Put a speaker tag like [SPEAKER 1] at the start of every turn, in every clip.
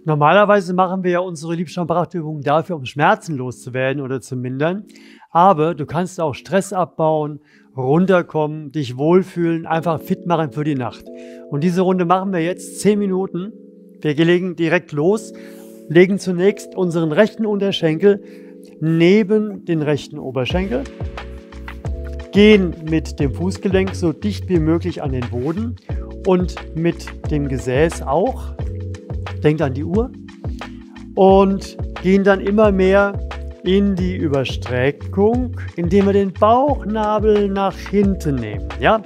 [SPEAKER 1] Normalerweise machen wir ja unsere Liebschau-Prachtübungen dafür, um Schmerzen loszuwerden oder zu mindern. Aber du kannst auch Stress abbauen, runterkommen, dich wohlfühlen, einfach fit machen für die Nacht. Und diese Runde machen wir jetzt 10 Minuten. Wir legen direkt los, legen zunächst unseren rechten Unterschenkel neben den rechten Oberschenkel, gehen mit dem Fußgelenk so dicht wie möglich an den Boden und mit dem Gesäß auch. Denkt an die Uhr und gehen dann immer mehr in die Überstreckung, indem wir den Bauchnabel nach hinten nehmen. Ja?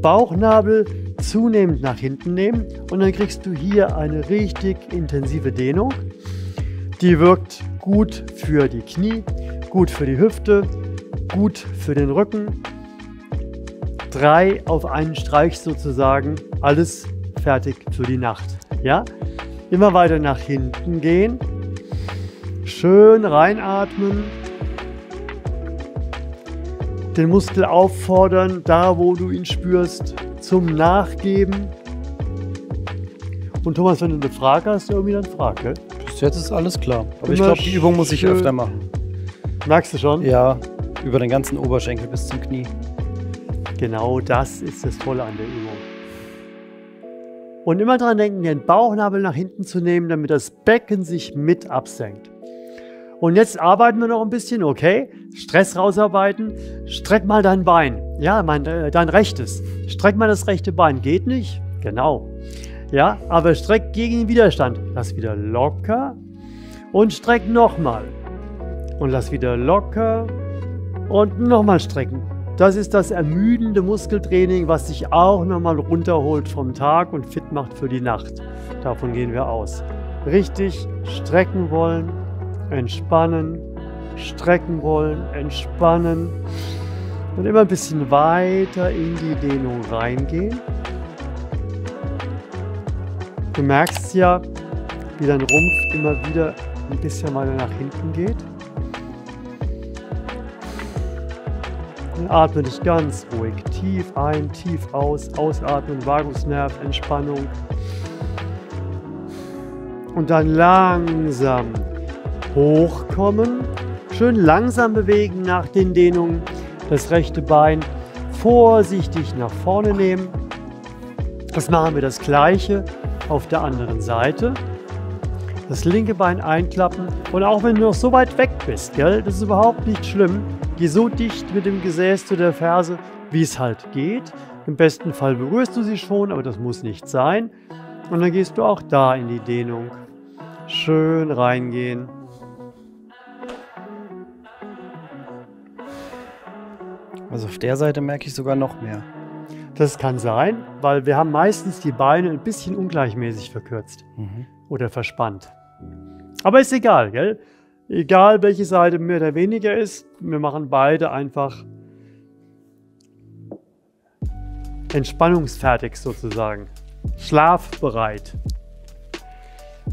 [SPEAKER 1] Bauchnabel zunehmend nach hinten nehmen und dann kriegst du hier eine richtig intensive Dehnung. Die wirkt gut für die Knie, gut für die Hüfte, gut für den Rücken. 3 auf einen Streich sozusagen, alles fertig für die Nacht. Ja? Immer weiter nach hinten gehen, schön reinatmen, den Muskel auffordern, da wo du ihn spürst, zum Nachgeben. Und Thomas, wenn du eine Frage hast, irgendwie dann frag, gell?
[SPEAKER 2] Bis jetzt ist alles klar, aber ich glaube, die Übung muss ich öfter machen.
[SPEAKER 1] Merkst du schon?
[SPEAKER 2] Ja, über den ganzen Oberschenkel bis zum Knie.
[SPEAKER 1] Genau das ist das Tolle an der Übung. Und immer daran denken, den Bauchnabel nach hinten zu nehmen, damit das Becken sich mit absenkt. Und jetzt arbeiten wir noch ein bisschen, okay? Stress rausarbeiten. Streck mal dein Bein. Ja, dein rechtes. Streck mal das rechte Bein. Geht nicht? Genau. Ja, aber streck gegen den Widerstand. Lass wieder locker. Und streck nochmal. Und lass wieder locker. Und nochmal strecken. Das ist das ermüdende Muskeltraining, was dich auch nochmal runterholt vom Tag und fit macht für die Nacht. Davon gehen wir aus. Richtig strecken wollen, entspannen, strecken wollen, entspannen und immer ein bisschen weiter in die Dehnung reingehen. Du merkst ja, wie dein Rumpf immer wieder ein bisschen weiter nach hinten geht. Und atme dich ganz ruhig, tief ein, tief aus, ausatmen, Vagusnerv, Entspannung. Und dann langsam hochkommen, schön langsam bewegen nach den Dehnungen, das rechte Bein vorsichtig nach vorne nehmen. Das machen wir das Gleiche auf der anderen Seite. Das linke Bein einklappen und auch wenn du noch so weit weg bist, gell, das ist überhaupt nicht schlimm. Geh so dicht mit dem Gesäß zu der Ferse, wie es halt geht. Im besten Fall berührst du sie schon, aber das muss nicht sein. Und dann gehst du auch da in die Dehnung. Schön reingehen.
[SPEAKER 2] Also auf der Seite merke ich sogar noch mehr.
[SPEAKER 1] Das kann sein, weil wir haben meistens die Beine ein bisschen ungleichmäßig verkürzt oder verspannt. Aber ist egal, gell? Egal welche Seite mehr oder weniger ist, wir machen beide einfach entspannungsfertig sozusagen, schlafbereit.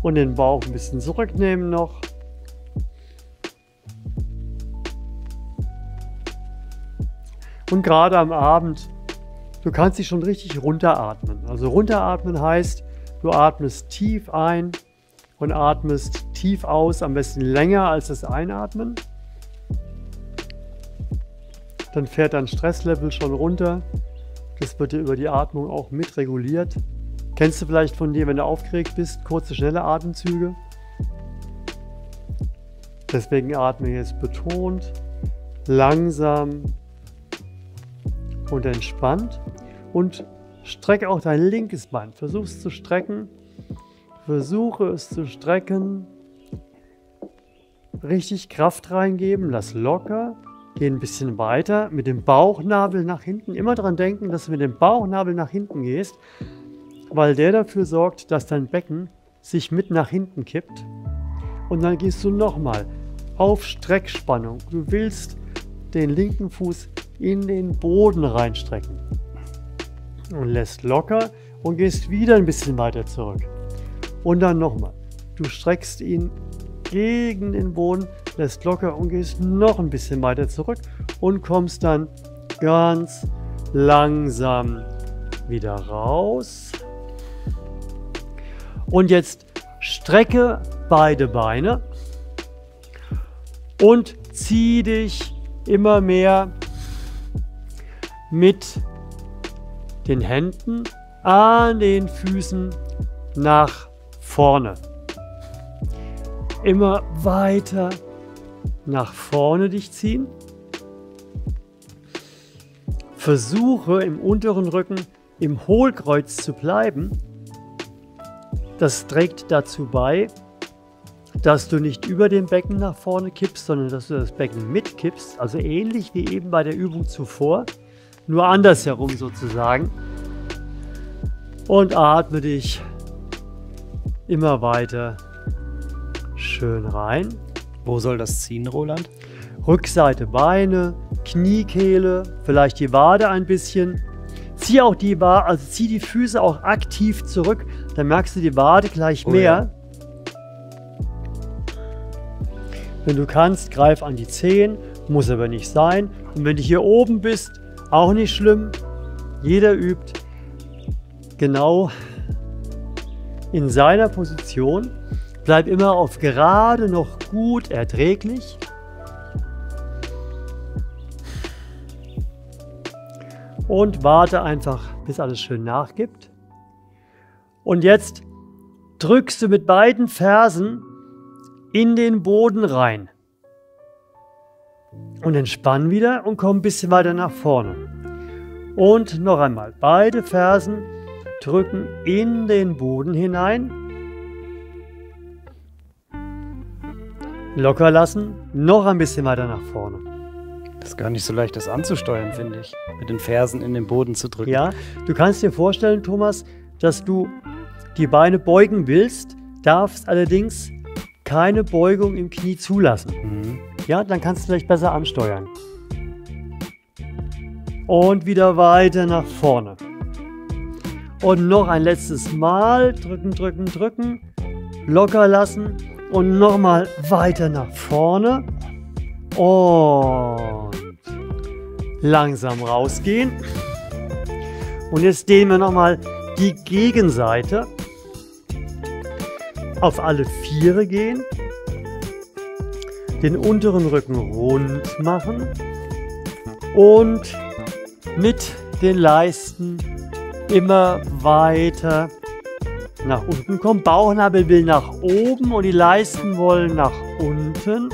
[SPEAKER 1] Und den Bauch ein bisschen zurücknehmen noch. Und gerade am Abend, du kannst dich schon richtig runteratmen. Also runteratmen heißt, du atmest tief ein und atmest tief aus, am besten länger als das Einatmen. Dann fährt dein Stresslevel schon runter. Das wird dir über die Atmung auch mit reguliert. Kennst du vielleicht von dir, wenn du aufgeregt bist, kurze, schnelle Atemzüge? Deswegen atme jetzt betont, langsam und entspannt. Und strecke auch dein linkes Bein. Versuch es zu strecken. Versuche es zu strecken. Richtig Kraft reingeben. Lass locker. Geh ein bisschen weiter. Mit dem Bauchnabel nach hinten. Immer daran denken, dass du mit dem Bauchnabel nach hinten gehst, weil der dafür sorgt, dass dein Becken sich mit nach hinten kippt. Und dann gehst du nochmal auf Streckspannung. Du willst den linken Fuß in den Boden reinstrecken. Und lässt locker und gehst wieder ein bisschen weiter zurück. Und dann nochmal. Du streckst ihn gegen den Boden, lässt locker und gehst noch ein bisschen weiter zurück und kommst dann ganz langsam wieder raus. Und jetzt Strecke beide Beine und zieh dich immer mehr mit den Händen an den Füßen nach vorne. Immer weiter nach vorne dich ziehen. Versuche im unteren Rücken im Hohlkreuz zu bleiben. Das trägt dazu bei, dass du nicht über dem Becken nach vorne kippst, sondern dass du das Becken mitkippst. Also ähnlich wie eben bei der Übung zuvor, nur andersherum sozusagen. Und atme dich immer weiter schön rein.
[SPEAKER 2] Wo soll das ziehen, Roland?
[SPEAKER 1] Rückseite Beine, Kniekehle, vielleicht die Wade ein bisschen. Zieh auch die Wade, also zieh die Füße auch aktiv zurück, dann merkst du die Wade gleich mehr. Wenn du kannst, greif an die Zehen, muss aber nicht sein. Und wenn du hier oben bist, auch nicht schlimm. Jeder übt genau in seiner Position. Bleib immer auf gerade noch gut erträglich. Und warte einfach, bis alles schön nachgibt. Und jetzt drückst du mit beiden Fersen in den Boden rein. Und entspann wieder und komm ein bisschen weiter nach vorne. Und noch einmal, beide Fersen drücken in den Boden hinein. Locker lassen, noch ein bisschen weiter nach vorne.
[SPEAKER 2] Das ist gar nicht so leicht, das anzusteuern, finde ich. Mit den Fersen in den Boden zu drücken.
[SPEAKER 1] Ja, du kannst dir vorstellen, Thomas, dass du die Beine beugen willst, darfst allerdings keine Beugung im Knie zulassen. Ja, dann kannst du vielleicht besser ansteuern. Und wieder weiter nach vorne. Und noch ein letztes Mal. Drücken, drücken, drücken. Locker lassen. Und nochmal weiter nach vorne. Und langsam rausgehen. Und jetzt dehnen wir nochmal die Gegenseite. Auf alle Viere gehen. Den unteren Rücken rund machen. Und mit den Leisten immer weiter nach unten kommen. Bauchnabel will nach oben und die Leisten wollen nach unten.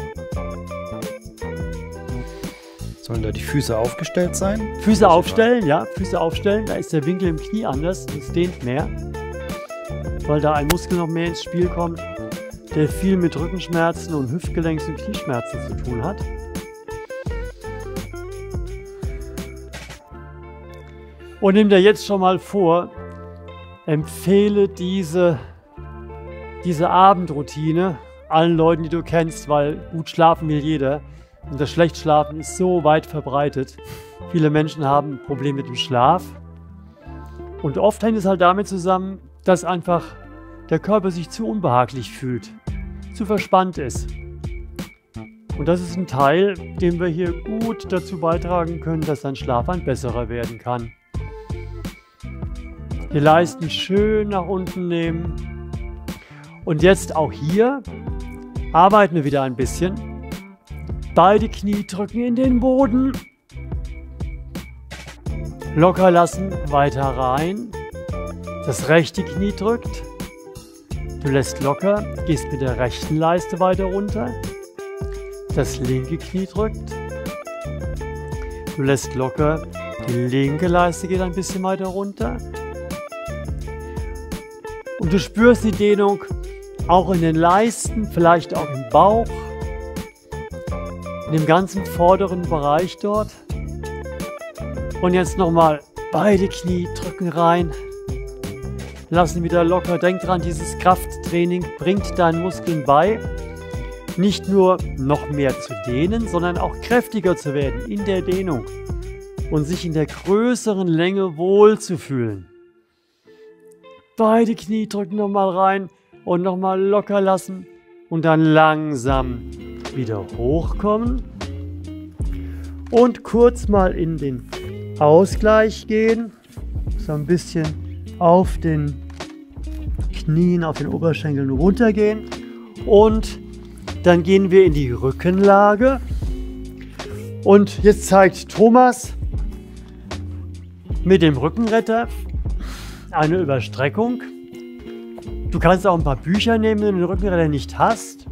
[SPEAKER 2] Sollen da die Füße aufgestellt sein?
[SPEAKER 1] Füße aufstellen, ja, Füße aufstellen. Da ist der Winkel im Knie anders, das dehnt mehr, weil da ein Muskel noch mehr ins Spiel kommt, der viel mit Rückenschmerzen und Hüftgelenks- und Knieschmerzen zu tun hat. Und nimm dir jetzt schon mal vor, empfehle diese Abendroutine allen Leuten, die du kennst, weil gut schlafen will jeder. Und das Schlechtschlafen ist so weit verbreitet. Viele Menschen haben Probleme mit dem Schlaf. Und oft hängt es halt damit zusammen, dass einfach der Körper sich zu unbehaglich fühlt, zu verspannt ist. Und das ist ein Teil, den wir hier gut dazu beitragen können, dass dein Schlaf ein besserer werden kann. Die Leisten schön nach unten nehmen. Und jetzt auch hier arbeiten wir wieder ein bisschen. Beide Knie drücken in den Boden. Locker lassen, weiter rein. Das rechte Knie drückt. Du lässt locker, gehst mit der rechten Leiste weiter runter. Das linke Knie drückt. Du lässt locker, die linke Leiste geht ein bisschen weiter runter. Und du spürst die Dehnung auch in den Leisten, vielleicht auch im Bauch, in dem ganzen vorderen Bereich dort. Und jetzt nochmal beide Knie drücken rein, lassen wieder locker. Denk dran, dieses Krafttraining bringt deinen Muskeln bei, nicht nur noch mehr zu dehnen, sondern auch kräftiger zu werden in der Dehnung und sich in der größeren Länge wohl zu fühlen. Beide Knie drücken nochmal rein und nochmal locker lassen und dann langsam wieder hochkommen und kurz mal in den Ausgleich gehen, so ein bisschen auf den Knien, auf den Oberschenkeln runtergehen. Und dann gehen wir in die Rückenlage. Und jetzt zeigt Thomas mit dem Rückenretter eine Überstreckung. Du kannst auch ein paar Bücher nehmen, wenn du den Rückenretter nicht hast.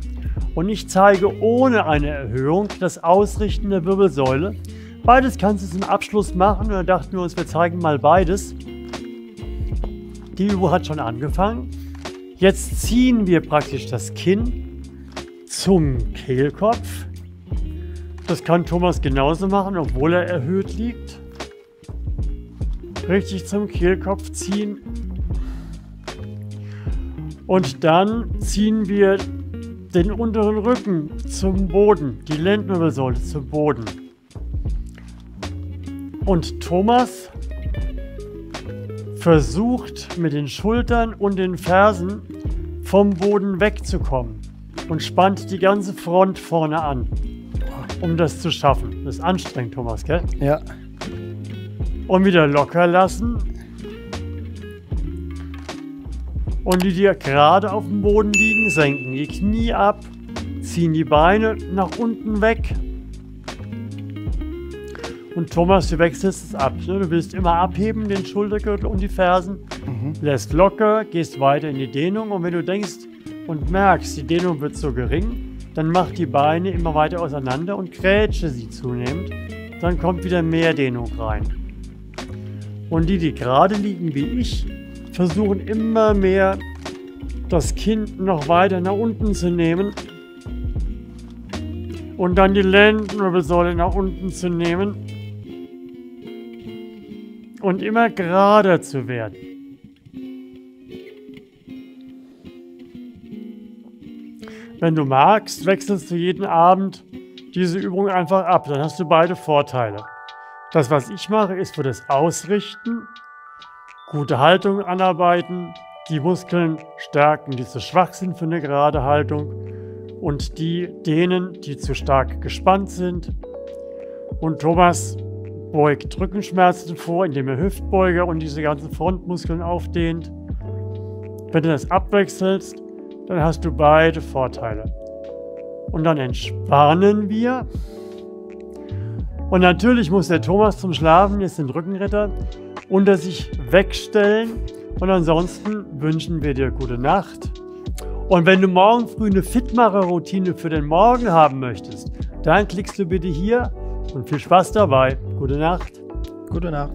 [SPEAKER 1] Und ich zeige ohne eine Erhöhung das Ausrichten der Wirbelsäule. Beides kannst du zum Abschluss machen. Und dann dachten wir uns, wir zeigen mal beides. Die Übung hat schon angefangen. Jetzt ziehen wir praktisch das Kinn zum Kehlkopf. Das kann Thomas genauso machen, obwohl er erhöht liegt. Richtig zum Kehlkopf ziehen. Und dann ziehen wir den unteren Rücken zum Boden, die Lendenwirbelsäule zum Boden. Und Thomas versucht mit den Schultern und den Fersen vom Boden wegzukommen und spannt die ganze Front vorne an, um das zu schaffen. Das ist anstrengend, Thomas, gell?
[SPEAKER 2] Ja.
[SPEAKER 1] Und wieder locker lassen. Und die gerade auf dem Boden liegen, senken die Knie ab, ziehen die Beine nach unten weg. Und Thomas, du wechselst es ab. Ne? Du willst immer abheben, den Schultergürtel und die Fersen. Lässt locker, gehst weiter in die Dehnung. Und wenn du denkst und merkst, die Dehnung wird so gering, dann mach die Beine immer weiter auseinander und grätsche sie zunehmend. Dann kommt wieder mehr Dehnung rein. Und die gerade liegen wie ich, versuchen immer mehr das Kinn noch weiter nach unten zu nehmen und dann die Lendenwirbelsäule nach unten zu nehmen und immer gerader zu werden. Wenn du magst, wechselst du jeden Abend diese Übung einfach ab, dann hast du beide Vorteile. Das, was ich mache, ist für das Ausrichten, gute Haltung anarbeiten, die Muskeln stärken, die zu schwach sind für eine gerade Haltung und die dehnen, die zu stark gespannt sind. Und Thomas beugt Rückenschmerzen vor, indem er Hüftbeuger und diese ganzen Frontmuskeln aufdehnt. Wenn du das abwechselst, dann hast du beide Vorteile. Und dann entspannen wir. Und natürlich muss der Thomas zum Schlafen jetzt den Rückenretter unter sich wegstellen. Und ansonsten wünschen wir dir gute Nacht. Und wenn du morgen früh eine Fitmacher-Routine für den Morgen haben möchtest, dann klickst du bitte hier und viel Spaß dabei. Gute Nacht.
[SPEAKER 2] Gute Nacht.